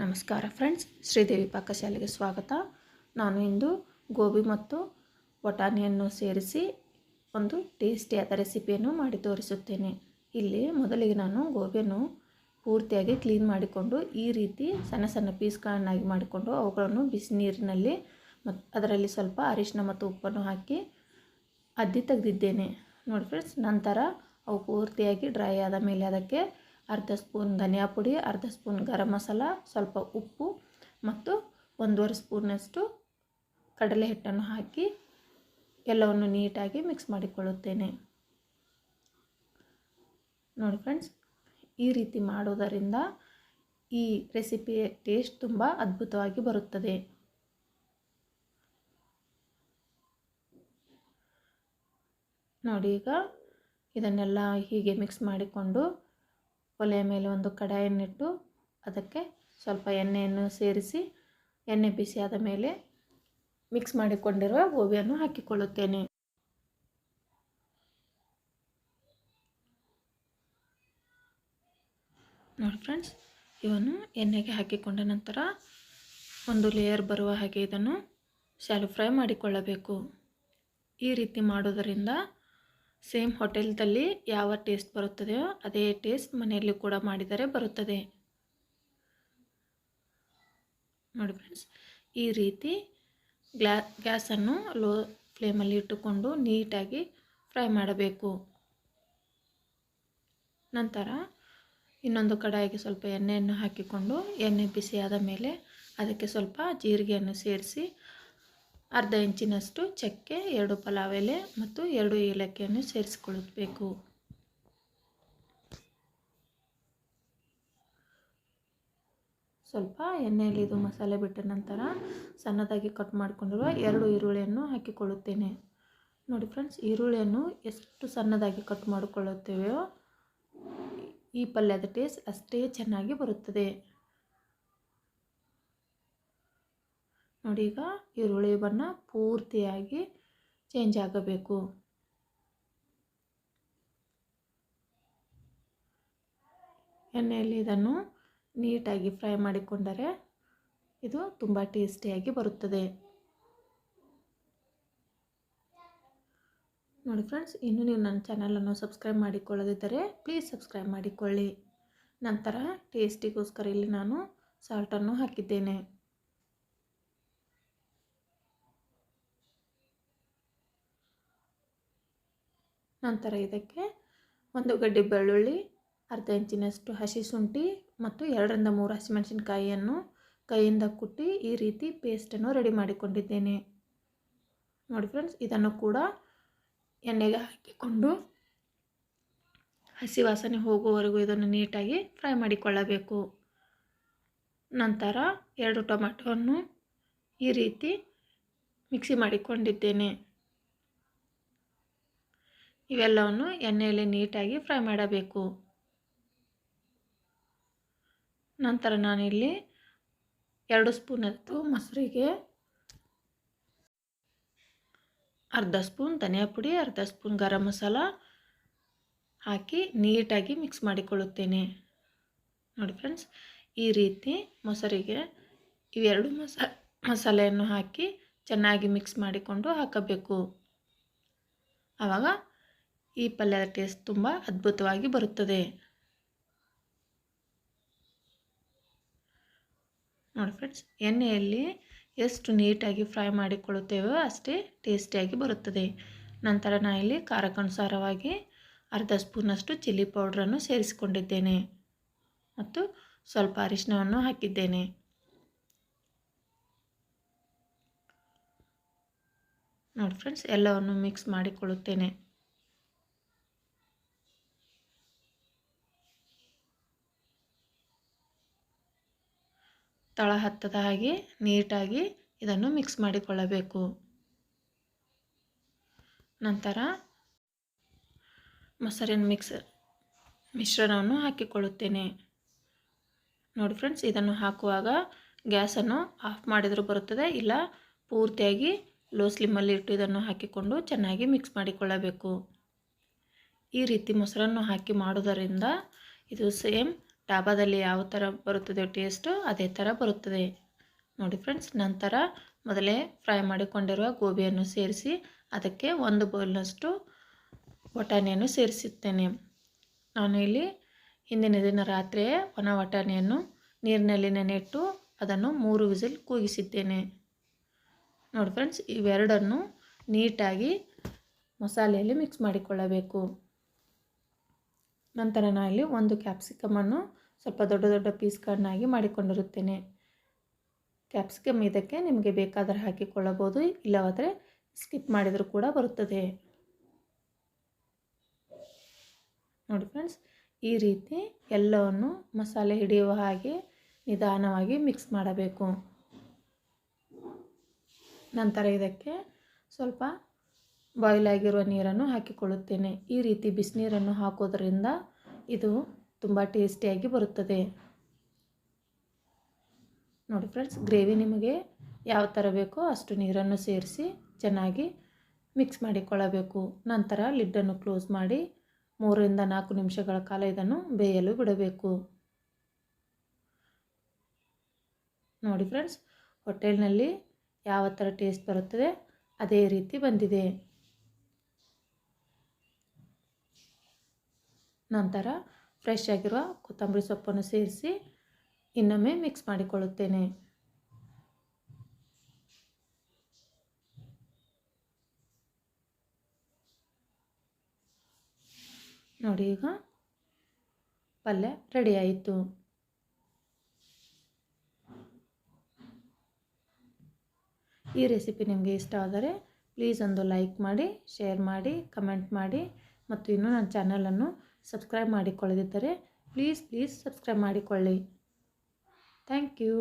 ನಮಸ್ಕಾರ ಫ್ರೆಂಡ್ಸ್, ಶ್ರೀದೇವಿ ಪಾಕಶಾಲೆಗೆ ಸ್ವಾಗತ. ನಾನು ಇಂದು ಗೋಬಿ ಮತ್ತು ಬಟಾಣಿಯನ್ನು ಸೇರಿಸಿ ಒಂದು ಟೇಸ್ಟಿಯಾದ ರೆಸಿಪಿಯನ್ನು ಮಾಡಿ ತೋರಿಸುತ್ತೇನೆ. ಇಲ್ಲಿ ಮೊದಲಿಗೆ ನಾನು ಗೋಬಿಯನ್ನು ಪೂರ್ತಿಯಾಗಿ ಕ್ಲೀನ್ ಮಾಡಿಕೊಂಡು ಈ ರೀತಿ ಸಣ್ಣ ಸಣ್ಣ ಪೀಸ್ಗಳನ್ನಾಗಿ ಮಾಡಿಕೊಂಡು ಅವುಗಳನ್ನು ಬಿಸಿ ನೀರಿನಲ್ಲಿ ಮತ್ತು ಅದರಲ್ಲಿ ಸ್ವಲ್ಪ ಅರಿಶಿನ ಮತ್ತು ಉಪ್ಪನ್ನು ಹಾಕಿ ಅದ್ದಿ ತೆಗೆದಿದ್ದೇನೆ ನೋಡಿ ಫ್ರೆಂಡ್ಸ್. ನಂತರ ಅವು ಪೂರ್ತಿಯಾಗಿ ಡ್ರೈ ಆದ ಮೇಲೆ ಅದಕ್ಕೆ ಅರ್ಧ ಸ್ಪೂನ್ ಧನಿಯಾ ಪುಡಿ, ಅರ್ಧ ಸ್ಪೂನ್ ಗರಂ ಮಸಾಲ, ಸ್ವಲ್ಪ ಉಪ್ಪು ಮತ್ತು 1.5 ಸ್ಪೂನಷ್ಟು ಕಡಲೆ ಹಿಟ್ಟನ್ನು ಹಾಕಿ ಎಲ್ಲವನ್ನು ನೀಟಾಗಿ ಮಿಕ್ಸ್ ಮಾಡಿಕೊಳ್ಳುತ್ತೇನೆ ನೋಡಿ ಫ್ರೆಂಡ್ಸ್. ಈ ರೀತಿ ಮಾಡೋದರಿಂದ ಈ ರೆಸಿಪಿಯ ಟೇಸ್ಟ್ ತುಂಬ ಅದ್ಭುತವಾಗಿ ಬರುತ್ತದೆ. ನೋಡಿ, ಈಗ ಇದನ್ನೆಲ್ಲ ಹೀಗೆ ಮಿಕ್ಸ್ ಮಾಡಿಕೊಂಡು ಒಲೆಯ ಮೇಲೆ ಒಂದು ಕಡಾಯಿಯನ್ನಿಟ್ಟು ಅದಕ್ಕೆ ಸ್ವಲ್ಪ ಎಣ್ಣೆಯನ್ನು ಸೇರಿಸಿ ಎಣ್ಣೆ ಬಿಸಿಯಾದ ಮೇಲೆ ಮಿಕ್ಸ್ ಮಾಡಿಕೊಂಡಿರುವ ಗೋಬಿಯನ್ನು ಹಾಕಿಕೊಳ್ಳುತ್ತೇನೆ. ನೋಡಿ ಫ್ರೆಂಡ್ಸ್, ಇವನ್ನು ಎಣ್ಣೆಗೆ ಹಾಕಿಕೊಂಡ ನಂತರ ಒಂದು ಲೇಯರ್ ಬರುವ ಹಾಗೆ ಇದನ್ನು ಶಾಲೋ ಫ್ರೈ ಮಾಡಿಕೊಳ್ಳಬೇಕು. ಈ ರೀತಿ ಮಾಡೋದರಿಂದ ಸೇಮ್ ಹೋಟೆಲ್ದಲ್ಲಿ ಯಾವ ಟೇಸ್ಟ್ ಬರುತ್ತದೆಯೋ ಅದೇ ಟೇಸ್ಟ್ ಮನೆಯಲ್ಲಿ ಕೂಡ ಮಾಡಿದರೆ ಬರುತ್ತದೆ ನೋಡಿ ಫ್ರೆಂಡ್ಸ್. ಈ ರೀತಿ ಗ್ಯಾಸನ್ನು ಲೋ ಫ್ಲೇಮಲ್ಲಿ ಇಟ್ಟುಕೊಂಡು ನೀಟಾಗಿ ಫ್ರೈ ಮಾಡಬೇಕು. ನಂತರ ಇನ್ನೊಂದು ಕಡಾಯಿಗೆ ಸ್ವಲ್ಪ ಎಣ್ಣೆಯನ್ನು ಹಾಕಿಕೊಂಡು ಎಣ್ಣೆ ಬಿಸಿಯಾದ ಮೇಲೆ ಅದಕ್ಕೆ ಸ್ವಲ್ಪ ಜೀರಿಗೆಯನ್ನು ಸೇರಿಸಿ ಅರ್ಧ ಇಂಚಿನಷ್ಟು ಚಕ್ಕೆ, 2 ಪಲಾವ್ ಎಲೆ ಮತ್ತು 2 ಏಲಕ್ಕಿಯನ್ನು ಸೇರಿಸಿಕೊಳ್ಳಬೇಕು. ಸ್ವಲ್ಪ ಎಣ್ಣೆಯಲ್ಲಿ ಇದು ಮಸಾಲೆ ಬಿಟ್ಟ ನಂತರ ಸಣ್ಣದಾಗಿ ಕಟ್ ಮಾಡಿಕೊಂಡಿರುವ 2 ಈರುಳ್ಳಿಯನ್ನು ಹಾಕಿಕೊಳ್ಳುತ್ತೇನೆ ನೋಡಿ ಫ್ರೆಂಡ್ಸ್. ಈರುಳ್ಳಿಯನ್ನು ಎಷ್ಟು ಸಣ್ಣದಾಗಿ ಕಟ್ ಮಾಡಿಕೊಳ್ಳುತ್ತೇವೆಯೋ ಈ ಪಲ್ಯದ ಟೇಸ್ಟ್ ಅಷ್ಟೇ ಚೆನ್ನಾಗಿ ಬರುತ್ತದೆ ನೋಡಿ. ಈಗ ಈರುಳ್ಳಿ ಬಣ್ಣ ಪೂರ್ತಿಯಾಗಿ ಚೇಂಜ್ ಆಗಬೇಕು. ಎಣ್ಣೆಯಲ್ಲಿ ಇದನ್ನು ನೀಟಾಗಿ ಫ್ರೈ ಮಾಡಿಕೊಂಡರೆ ಇದು ತುಂಬ ಟೇಸ್ಟಿಯಾಗಿ ಬರುತ್ತದೆ ನೋಡಿ ಫ್ರೆಂಡ್ಸ್. ಇನ್ನು ನೀವು ನನ್ನ ಚಾನಲನ್ನು ಸಬ್ಸ್ಕ್ರೈಬ್ ಮಾಡಿಕೊಳ್ಳದಿದ್ದರೆ ಪ್ಲೀಸ್ ಸಬ್ಸ್ಕ್ರೈಬ್ ಮಾಡಿಕೊಳ್ಳಿ. ನಂತರ ಟೇಸ್ಟಿಗೋಸ್ಕರ ಇಲ್ಲಿ ನಾನು ಸಾಲ್ಟನ್ನು ಹಾಕಿದ್ದೇನೆ. ನಂತರ ಇದಕ್ಕೆ 1 ಗಡ್ಡೆ ಬೆಳ್ಳುಳ್ಳಿ, ಅರ್ಧ ಇಂಚಿನಷ್ಟು ಹಸಿ ಶುಂಠಿ ಮತ್ತು 2 ರಿಂದ 3 ಹಸಿಮೆಣಸಿನಕಾಯಿಯನ್ನು ಕೈಯಿಂದ ಕುಟ್ಟಿ ಈ ರೀತಿ ಪೇಸ್ಟನ್ನು ರೆಡಿ ಮಾಡಿಕೊಂಡಿದ್ದೇನೆ ನೋಡಿ ಫ್ರೆಂಡ್ಸ್. ಇದನ್ನು ಕೂಡ ಎಣ್ಣೆಗೆ ಹಾಕಿಕೊಂಡು ಹಸಿ ವಾಸನೆ ಹೋಗುವವರೆಗೂ ಇದನ್ನು ನೀಟಾಗಿ ಫ್ರೈ ಮಾಡಿಕೊಳ್ಳಬೇಕು. ನಂತರ 2 ಟೊಮೆಟೊವನ್ನು ಈ ರೀತಿ ಮಿಕ್ಸಿ ಮಾಡಿಕೊಂಡಿದ್ದೇನೆ. ಇವೆಲ್ಲವನ್ನು ಎಣ್ಣೆಯಲ್ಲಿ ನೀಟಾಗಿ ಫ್ರೈ ಮಾಡಬೇಕು. ನಂತರ ನಾನಿಲ್ಲಿ 2 ಸ್ಪೂನಷ್ಟು ಮೊಸರಿಗೆ ಅರ್ಧ ಸ್ಪೂನ್ ಧನಿಯಾ ಪುಡಿ, ಅರ್ಧ ಸ್ಪೂನ್ ಗರಂ ಮಸಾಲ ಹಾಕಿ ನೀಟಾಗಿ ಮಿಕ್ಸ್ ಮಾಡಿಕೊಳ್ಳುತ್ತೇನೆ ನೋಡಿ ಫ್ರೆಂಡ್ಸ್. ಈ ರೀತಿ ಮೊಸರಿಗೆ ಇವೆರಡು ಮಸಾಲೆಯನ್ನು ಹಾಕಿ ಚೆನ್ನಾಗಿ ಮಿಕ್ಸ್ ಮಾಡಿಕೊಂಡು ಹಾಕಬೇಕು. ಆವಾಗ ಈ ಪಲ್ಯದ ಟೇಸ್ಟ್ ತುಂಬ ಅದ್ಭುತವಾಗಿ ಬರುತ್ತದೆ ನೋಡಿ ಫ್ರೆಂಡ್ಸ್. ಎಣ್ಣೆಯಲ್ಲಿ ಎಷ್ಟು ನೀಟಾಗಿ ಫ್ರೈ ಮಾಡಿಕೊಳ್ಳುತ್ತೇವೋ ಅಷ್ಟೇ ಟೇಸ್ಟಿಯಾಗಿ ಬರುತ್ತದೆ. ನಂತರ ನಾನು ಇಲ್ಲಿ ಖಾರಕ್ಕನುಸಾರವಾಗಿ ಅರ್ಧ ಸ್ಪೂನಷ್ಟು ಚಿಲ್ಲಿ ಪೌಡ್ರನ್ನು ಸೇರಿಸಿಕೊಂಡಿದ್ದೇನೆ ಮತ್ತು ಸ್ವಲ್ಪ ಅರಿಶಿನವನ್ನು ಹಾಕಿದ್ದೇನೆ. ನೋಡಿ ಫ್ರೆಂಡ್ಸ್, ಎಲ್ಲವನ್ನು ಮಿಕ್ಸ್ ಮಾಡಿಕೊಳ್ಳುತ್ತೇನೆ. ತಳ ಹತ್ತದ ಹಾಗೆ ನೀಟಾಗಿ ಇದನ್ನು ಮಿಕ್ಸ್ ಮಾಡಿಕೊಳ್ಳಬೇಕು. ನಂತರ ಮೊಸರಿನ ಮಿಶ್ರಣವನ್ನು ಹಾಕಿಕೊಳ್ಳುತ್ತೇನೆ ನೋಡಿ ಫ್ರೆಂಡ್ಸ್. ಇದನ್ನು ಹಾಕುವಾಗ ಗ್ಯಾಸನ್ನು ಆಫ್ ಮಾಡಿದರೂ ಬರುತ್ತದೆ, ಇಲ್ಲ ಪೂರ್ತಿಯಾಗಿ ಲೋ ಸ್ಲಿಮ್ಮಲ್ಲಿ ಇಟ್ಟು ಇದನ್ನು ಹಾಕಿಕೊಂಡು ಚೆನ್ನಾಗಿ ಮಿಕ್ಸ್ ಮಾಡಿಕೊಳ್ಳಬೇಕು. ಈ ರೀತಿ ಮೊಸರನ್ನು ಹಾಕಿ ಮಾಡೋದರಿಂದ ಇದು ಸೇಮ್ ಡಾಬಾದಲ್ಲಿ ಯಾವ ಥರ ಬರುತ್ತದೆ ಟೇಸ್ಟು ಅದೇ ಥರ ಬರುತ್ತದೆ ನೋಡಿ ಫ್ರೆಂಡ್ಸ್. ನಂತರ ಮೊದಲೇ ಫ್ರೈ ಮಾಡಿಕೊಂಡಿರುವ ಗೋಬಿಯನ್ನು ಸೇರಿಸಿ ಅದಕ್ಕೆ 1 ಬೌಲ್ನಷ್ಟು ಬಟಾಣಿಯನ್ನು ಸೇರಿಸುತ್ತೇನೆ. ನಾನು ಇಲ್ಲಿ ಹಿಂದಿನ ದಿನ ರಾತ್ರಿಯೇ ಒಣ ಬಟಾಣಿಯನ್ನು ನೀರಿನಲ್ಲಿ ನೆನೆಯಿಟ್ಟು ಅದನ್ನು 3 ವಿಸಿಲ್ ಕೂಗಿಸಿದ್ದೇನೆ ನೋಡಿ ಫ್ರೆಂಡ್ಸ್. ಇವೆರಡನ್ನು ನೀಟಾಗಿ ಮಸಾಲೆಯಲ್ಲಿ ಮಿಕ್ಸ್ ಮಾಡಿಕೊಳ್ಳಬೇಕು. ನಂತರ ನಾನು ಇಲ್ಲಿ 1 ಕ್ಯಾಪ್ಸಿಕಮನ್ನು ಸ್ವಲ್ಪ ದೊಡ್ಡ ದೊಡ್ಡ ಪೀಸ್ಗಳನ್ನಾಗಿ ಮಾಡಿಕೊಂಡಿರುತ್ತೇನೆ. ಕ್ಯಾಪ್ಸಿಕಮ್ ಇದಕ್ಕೆ ನಿಮಗೆ ಬೇಕಾದರೆ ಹಾಕಿಕೊಳ್ಳಬಹುದು, ಇಲ್ಲವಾದರೆ ಸ್ಕಿಪ್ ಮಾಡಿದರೂ ಕೂಡ ಬರುತ್ತದೆ ನೋಡಿ ಫ್ರೆಂಡ್ಸ್. ಈ ರೀತಿ ಎಲ್ಲವನ್ನು ಮಸಾಲೆ ಹಿಡಿಯುವ ಹಾಗೆ ನಿಧಾನವಾಗಿ ಮಿಕ್ಸ್ ಮಾಡಬೇಕು. ನಂತರ ಇದಕ್ಕೆ ಸ್ವಲ್ಪ ಬಾಯ್ಲ್ ಆಗಿರುವ ನೀರನ್ನು ಹಾಕಿಕೊಳ್ಳುತ್ತೇನೆ. ಈ ರೀತಿ ಬಿಸಿನೀರನ್ನು ಹಾಕೋದ್ರಿಂದ ಇದು ತುಂಬ ಟೇಸ್ಟಿಯಾಗಿ ಬರುತ್ತದೆ ನೋಡಿ ಫ್ರೆಂಡ್ಸ್. ಗ್ರೇವಿ ನಿಮಗೆ ಯಾವ ಥರ ಬೇಕೋ ಅಷ್ಟು ನೀರನ್ನು ಸೇರಿಸಿ ಚೆನ್ನಾಗಿ ಮಿಕ್ಸ್ ಮಾಡಿಕೊಳ್ಳಬೇಕು. ನಂತರ ಲಿಡ್ಡನ್ನು ಕ್ಲೋಸ್ ಮಾಡಿ 3 ರಿಂದ 4 ನಿಮಿಷಗಳ ಕಾಲ ಇದನ್ನು ಬೇಯಲು ಬಿಡಬೇಕು ನೋಡಿ ಫ್ರೆಂಡ್ಸ್. ಹೋಟೆಲ್ನಲ್ಲಿ ಯಾವ ಥರ ಟೇಸ್ಟ್ ಬರುತ್ತದೆ ಅದೇ ರೀತಿ ಬಂದಿದೆ. ನಂತರ ಫ್ರೆಶ್ ಆಗಿರುವ ಕೊತ್ತಂಬರಿ ಸೊಪ್ಪನ್ನು ಸೇರಿಸಿ ಇನ್ನೊಮ್ಮೆ ಮಿಕ್ಸ್ ಮಾಡಿಕೊಳ್ಳುತ್ತೇನೆ ನೋಡಿ. ಈಗ ಪಲ್ಯ ರೆಡಿ ಆಯಿತು. ಈ ರೆಸಿಪಿ ನಿಮಗೆ ಇಷ್ಟವಾದರೆ ಪ್ಲೀಸ್ ಒಂದು ಲೈಕ್ ಮಾಡಿ, ಶೇರ್ ಮಾಡಿ, ಕಮೆಂಟ್ ಮಾಡಿ ಮತ್ತು ಇನ್ನೂ ನನ್ನ ಚಾನಲನ್ನು ಸಬ್ಸ್ಕ್ರೈಬ್ ಮಾಡಿಕೊಳ್ಳದಿದ್ದರೆ ಪ್ಲೀಸ್ ಸಬ್ಸ್ಕ್ರೈಬ್ ಮಾಡಿಕೊಳ್ಳಿ. Thank you.